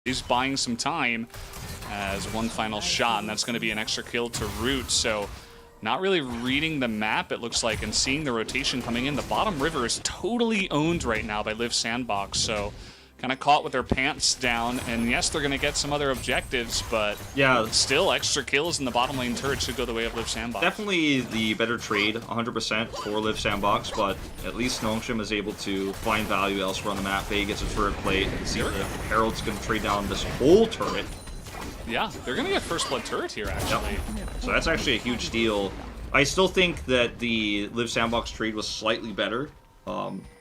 He's buying some time as one final shot, and that's going to be an extra kill to Root. So not really reading the map, it looks like, and seeing the rotation coming in. The bottom river is totally owned right now by Live Sandbox, so kind of caught with their pants down. And yes, they're going to get some other objectives, but yeah, still extra kills in the bottom lane turret should go the way of Live Sandbox. Definitely the better trade, 100% for Live Sandbox, but at least Nongshim is able to find value elsewhere on the map. Bay gets a turret plate, and see the Herald's going to trade down this whole turret. Yeah, they're going to get first blood turret here, actually. Yep. So that's actually a huge deal. I still think that the Live Sandbox trade was slightly better.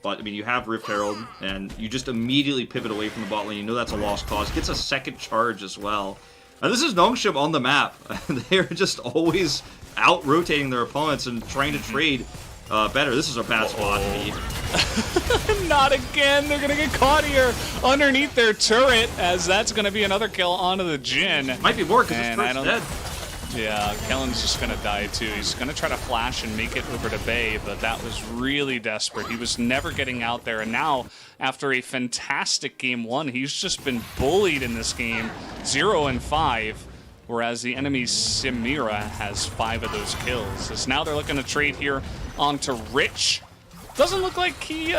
But, I mean, you have Rift Herald, and you just immediately pivot away from the bot lane. You know that's a lost cause. Gets a second charge as well. And this is Nongshim on the map. They're just always out-rotating their opponents and trying to trade better. This is a bad spot to be. Not again. They're going to get caught here underneath their turret, as that's going to be another kill onto the Jhin. Might be more, because his turret's dead. Yeah, Kellen's just going to die too. He's going to try to flash and make it over to Bay, but that was really desperate. He was never getting out there, and now, after a fantastic game one, he's just been bullied in this game, 0-5, whereas the enemy Samira has 5 of those kills. As now they're looking to trade here onto Rich. Doesn't look like he,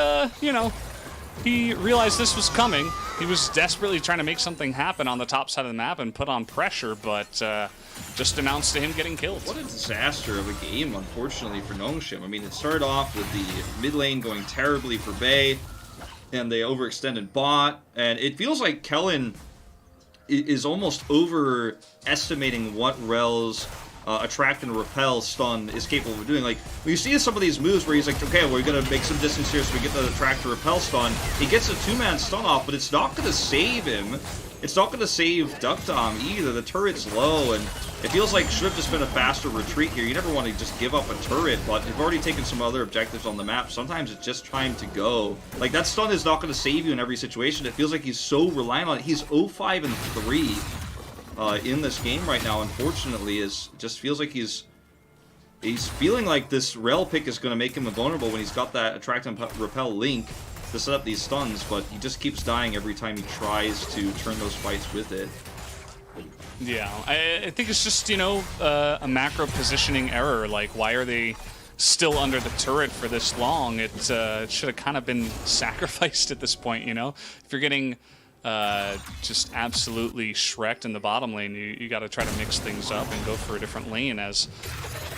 he realized this was coming. He was desperately trying to make something happen on the top side of the map and put on pressure, but just announced to him getting killed. What a disaster of a game, unfortunately, for Nongshim. I mean, it started off with the mid lane going terribly for Bay, and they overextended bot, and it feels like Kellen is almost overestimating what Rel's attract and repel stun is capable of doing. Like, when you see some of these moves where he's like, okay, we're gonna make some distance here so we get the attract and repel stun, he gets a 2-man stun off, but it's not gonna save him. It's not gonna save Duckdom either. The turret's low, and it feels like should have just been a faster retreat here. You never want to just give up a turret, but you've already taken some other objectives on the map. Sometimes it's just time to go. Like, that stun is not gonna save you in every situation. It feels like he's so reliant on it. He's 0-5-3 in this game right now, unfortunately. Is just feels like he's feeling like this Rel pick is going to make him invulnerable when he's got that attract and repel link to set up these stuns, but he just keeps dying every time he tries to turn those fights with it. Yeah, I think it's just, you know, a macro positioning error. Like, why are they still under the turret for this long? It should have kind of been sacrificed at this point, you know? If you're getting just absolutely shreked in the bottom lane, you got to try to mix things up and go for a different lane. As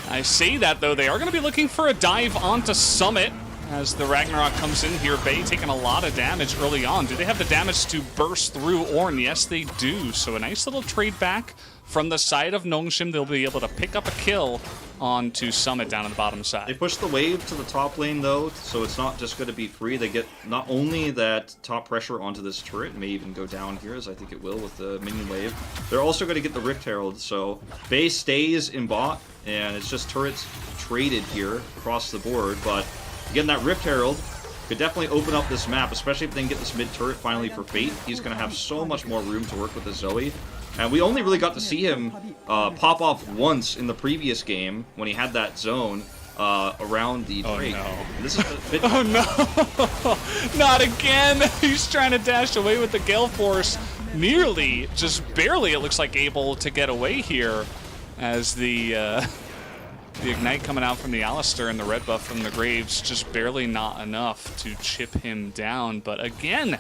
I say that, though, they are going to be looking for a dive onto Summit as the Ragnarok comes in here. Bay taking a lot of damage early on. Do they have the damage to burst through Ornn? Yes, they do. So a nice little trade back from the side of Nongshim. They'll be able to pick up a kill onto Summit down on the bottom side. They push the wave to the top lane, though, so it's not just going to be free. They get not only that top pressure onto this turret, may even go down here, as I think it will with the minion wave. They're also going to get the Rift Herald, so Bay stays in bot, and it's just turrets traded here across the board. But getting that Rift Herald could definitely open up this map, especially if they can get this mid turret finally for Fate. He's going to have so much more room to work with the Zoe. And we only really got to see him pop off once in the previous game when he had that zone around the break. Oh, no. This is a bit oh, no. Not again. He's trying to dash away with the Gale Force. Nearly, just barely, it looks like, able to get away here as the Ignite coming out from the Alistair and the red buff from the Graves, just barely not enough to chip him down. But again,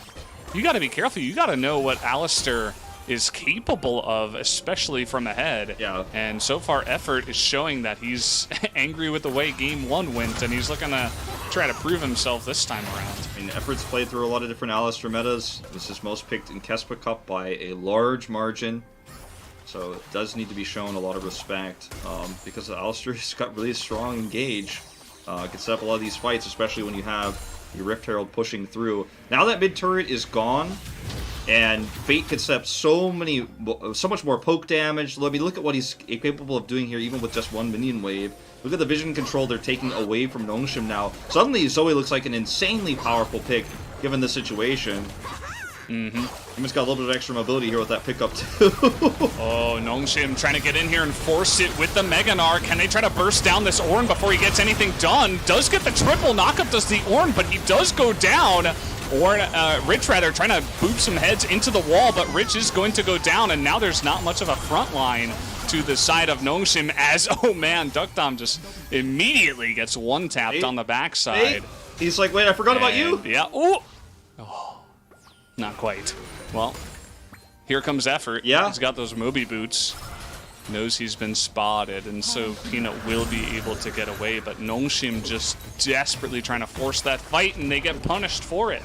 you got to be careful. You got to know what Alistair is capable of, especially from ahead. Yeah. And so far, Effort is showing that he's angry with the way Game 1 went, and he's looking to try to prove himself this time around. I mean, Effort's played through a lot of different Alistair metas. This is most picked in Kespa Cup by a large margin, so it does need to be shown a lot of respect, because Alistair's got really strong engage. Can set up a lot of these fights, especially when you have your Rift Herald pushing through. Now that mid turret is gone, and Fate can set up so much more poke damage. I mean, look at what he's capable of doing here, even with just one minion wave. Look at the vision control they're taking away from Nongshim now. Suddenly, Zoe looks like an insanely powerful pick, given the situation. He's got a little bit of extra mobility here with that pickup, too. Oh, Nongshim trying to get in here and force it with the Mega Gnar. Can they try to burst down this Ornn before he gets anything done? Does get the triple knockup, does the Ornn, but he does go down. Rich rather, trying to boop some heads into the wall, but Rich is going to go down, and now there's not much of a front line to the side of Nongshim as, oh man, Duckdom just immediately gets one-tapped on the backside. He's like, wait, I forgot about you? Yeah, oh, not quite. Well, here comes effort. Yeah. He's got those Moby boots. Knows he's been spotted, and so Peanut will be able to get away, but Nongshim just desperately trying to force that fight, and they get punished for it.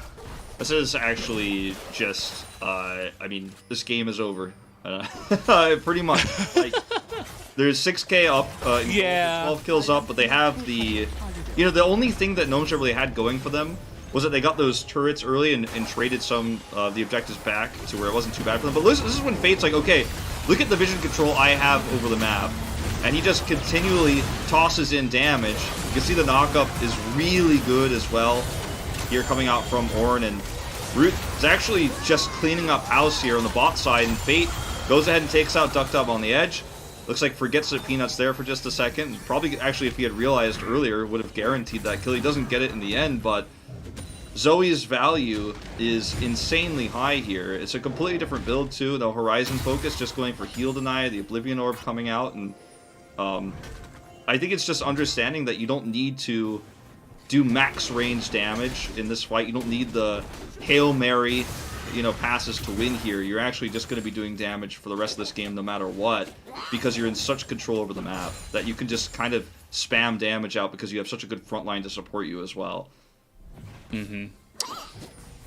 This is actually just, I mean, this game is over. Pretty much. Like, there's 6K up, 12 kills up, but they have the, you know, the only thing that Nongshim really had going for them was that they got those turrets early and traded some of the objectives back to where it wasn't too bad for them. But this is when Fate's like, okay, look at the vision control I have over the map. And he just continually tosses in damage. You can see the knockup is really good as well here coming out from Ornn. And Root is actually just cleaning up house here on the bot side. And Fate goes ahead and takes out Duckdub on the edge. Looks like forgets that Peanut's there for just a second. Probably, actually, if he had realized earlier, would have guaranteed that kill. He doesn't get it in the end, but Zoe's value is insanely high here. It's a completely different build too. The Horizon focus, just going for heal deny, the Oblivion Orb coming out, and I think it's just understanding that you don't need to do max range damage in this fight. You don't need the Hail Mary, you know, passes to win here. You're actually just going to be doing damage for the rest of this game no matter what, because you're in such control over the map that you can just kind of spam damage out because you have such a good front line to support you as well.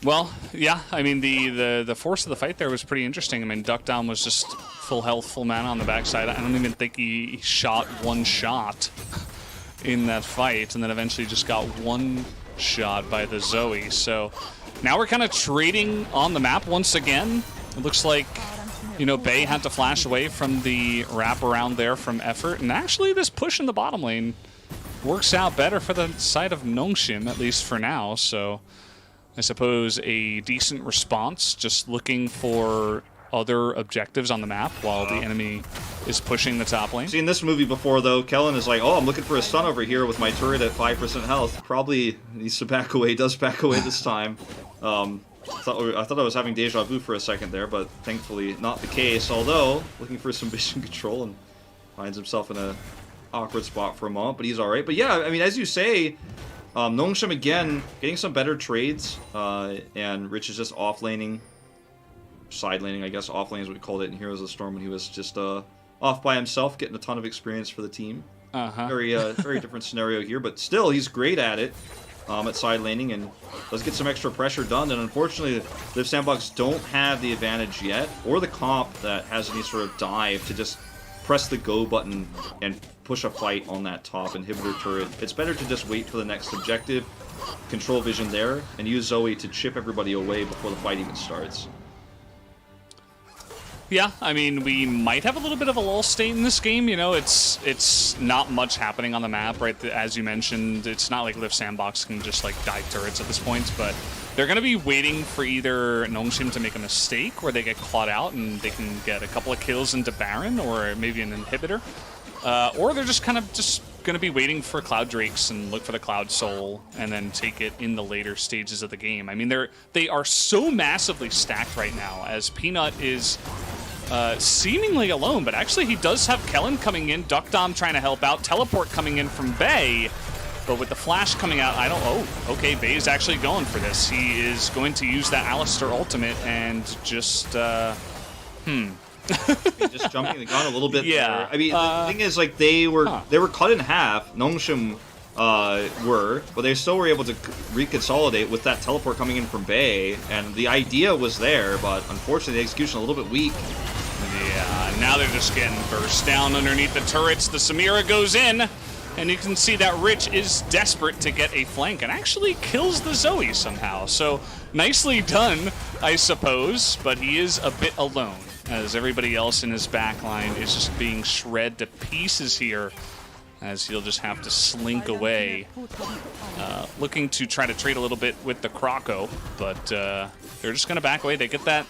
Well, yeah, I mean, the force of the fight there was pretty interesting. I mean, Duckdown was just full health, full mana on the backside. I don't even think he shot one shot in that fight, and then eventually just got one shot by the Zoe. So now we're kind of trading on the map once again. It looks like, you know, Bay had to flash away from the wraparound there from Effort, and actually this push in the bottom lane works out better for the side of Nongshim, at least for now. So I suppose a decent response, just looking for other objectives on the map while the enemy is pushing the top lane. Seen this movie before, though. Kellen is like, oh, I'm looking for a stun over here with my turret at 5% health. Probably needs to back away. Does back away this time. I thought I was having deja vu for a second there, but thankfully not the case. Although, looking for some vision control and finds himself in a awkward spot for a moment, but he's alright. But yeah, I mean, as you say, Nongshim again getting some better trades, and Rich is just off-laning, side-laning, I guess. Off-lane is what we called it in Heroes of the Storm when he was just off by himself, getting a ton of experience for the team. Very different scenario here, but still, he's great at it, at side-laning, and does get some extra pressure done. And unfortunately, the Sandbox don't have the advantage yet, or the comp that has any sort of dive to just press the go button and push a fight on that top inhibitor turret. It's better to just wait for the next objective, control vision there, and use Zoe to chip everybody away before the fight even starts. Yeah, I mean, we might have a little bit of a lull state in this game. You know, it's not much happening on the map, right? As you mentioned, it's not like Lift Sandbox can just, like, dive turrets at this point, but they're going to be waiting for either Nongshim to make a mistake where they get clawed out and they can get a couple of kills into Baron or maybe an inhibitor. Or they're just kind of going to be waiting for Cloud Drakes and look for the Cloud Soul and then take it in the later stages of the game. I mean, they are so massively stacked right now as Peanut is seemingly alone, but actually he does have Kellen coming in, Duckdom trying to help out, Teleport coming in from Bay, but with the flash coming out, oh, okay, Bay is actually going for this. He is going to use that Alistar ultimate and just, just jumping the gun a little bit yeah. there. I mean, the thing is, like, they were cut in half, Nongshim but they still were able to reconsolidate with that teleport coming in from Bay, and the idea was there, but unfortunately the execution a little bit weak. Yeah, now they're just getting burst down underneath the turrets. The Samira goes in, and you can see that Rich is desperate to get a flank and actually kills the Zoe somehow. So nicely done, I suppose, but he is a bit alone as everybody else in his backline is just being shred to pieces here, as he'll just have to slink away, looking to try to trade a little bit with the Croco, but they're just going to back away. They get that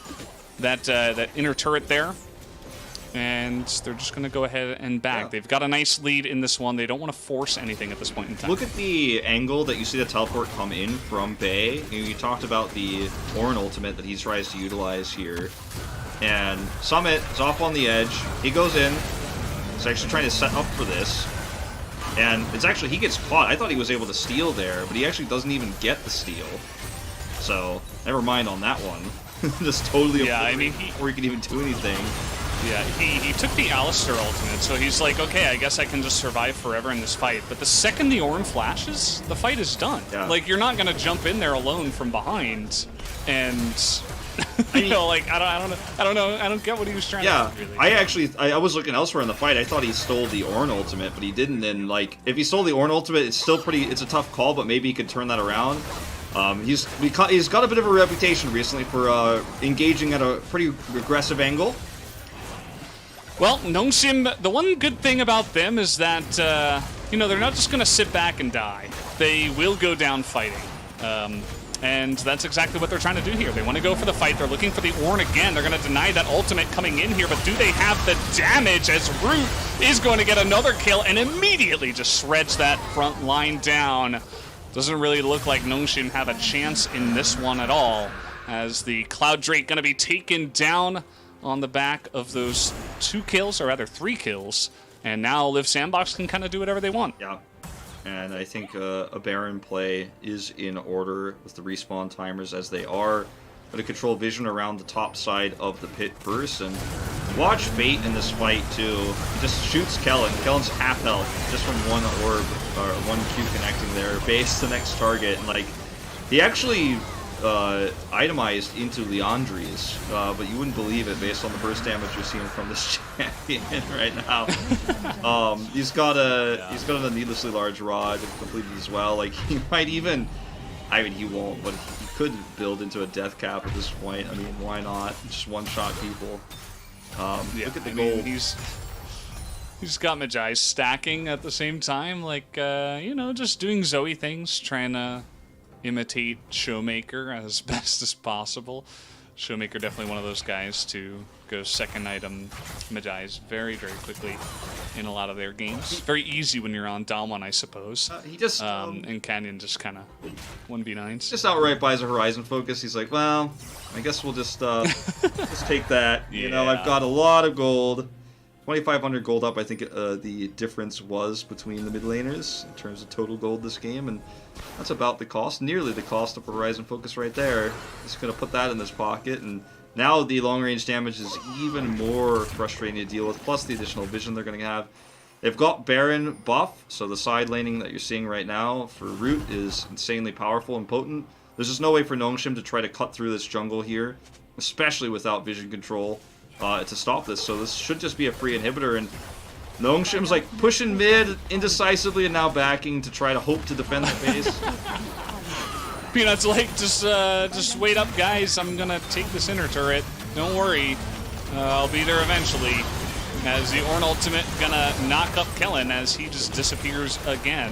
inner turret there, And they're just going to go ahead and back. Yeah. They've got a nice lead in this one. They don't want to force anything at this point in time. Look at the angle that you see the teleport come in from Bay. You talked about the Ornn ultimate that he tries to utilize here. And Summit is off on the edge. He goes in. He's actually trying to set up for this. And it's actually, he gets caught. I thought he was able to steal there, but he actually doesn't even get the steal. So, never mind on that one. Just totally before he can even do anything. Yeah, he took the Alistar ultimate, so he's like, okay, I guess I can just survive forever in this fight. But the second the Ornn flashes, the fight is done. Yeah. Like, you're not gonna jump in there alone from behind, and you know, like I don't get what he was trying to do. Really. I was looking elsewhere in the fight. I thought he stole the Ornn ultimate, but he didn't. And like, if he stole the Ornn ultimate, it's still it's a tough call, but maybe he could turn that around. He's got a bit of a reputation recently for engaging at a pretty aggressive angle. Well, Nongshim, the one good thing about them is that, you know, they're not just going to sit back and die. They will go down fighting. And that's exactly what they're trying to do here. They want to go for the fight. They're looking for the Ornn again. They're going to deny that ultimate coming in here, but do they have the damage as Root is going to get another kill and immediately just shreds that front line down. Doesn't really look like Nongshim have a chance in this one at all, as the Cloud Drake going to be taken down on the back of those 2 kills, or rather 3 kills, and now Live Sandbox can kind of do whatever they want. Yeah, and I think a Baron play is in order with the respawn timers as they are. Going to control vision around the top side of the pit first, and watch Fate in this fight too. He just shoots Kellen. Kellen's half health just from one orb, or one Q connecting their base to the next target, and like, he actually itemized into Leandri's, but you wouldn't believe it based on the burst damage you're seeing from this champion right now. He's got a needlessly large rod completed as well. Like, he might even, I mean, he won't, but he could build into a death cap at this point. I mean, why not? Just one-shot people. Look at the gold. He's got Magi stacking at the same time, like, you know, just doing Zoe things, trying to imitate Showmaker as best as possible. Showmaker definitely one of those guys to go second item Magi's very, very quickly in a lot of their games. Very easy when you're on Dalmon, I suppose. He just and Canyon just kind of 1v9s. Just outright buys a Horizon focus. He's like, well, I guess we'll just just take that. Yeah. You know, I've got a lot of gold. 2,500 gold up, I think the difference was between the mid laners in terms of total gold this game, and that's about the cost, nearly the cost of Horizon Focus right there. Just going to put that in his pocket, and now the long-range damage is even more frustrating to deal with, plus the additional vision they're going to have. They've got Baron buff, so the side laning that you're seeing right now for Root is insanely powerful and potent. There's just no way for Nongshim to try to cut through this jungle here, especially without vision control. To stop this, so this should just be a free inhibitor, and Nongshim's like pushing mid indecisively and now backing to try to hope to defend the base. Peanut's like, just wait up, guys. I'm gonna take this inner turret. Don't worry, I'll be there eventually. As the Ornn ultimate gonna knock up Kellen as he just disappears again.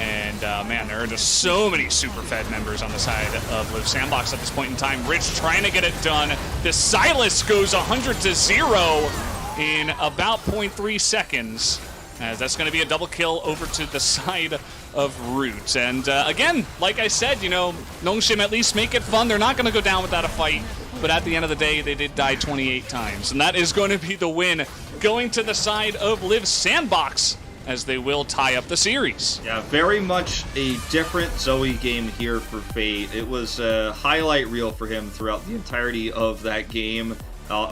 And man, there are just so many super fed members on the side of Live Sandbox at this point in time. Rich trying to get it done. The Silas goes 100-0 in about 0.3 seconds. As that's going to be a double kill over to the side of Root. And again, like I said, you know, Nongshim at least make it fun. They're not going to go down without a fight. But at the end of the day, they did die 28 times. And that is going to be the win going to the side of Live Sandbox, as they will tie up the series. Yeah, very much a different Zoe game here for Fate. It was a highlight reel for him throughout the entirety of that game.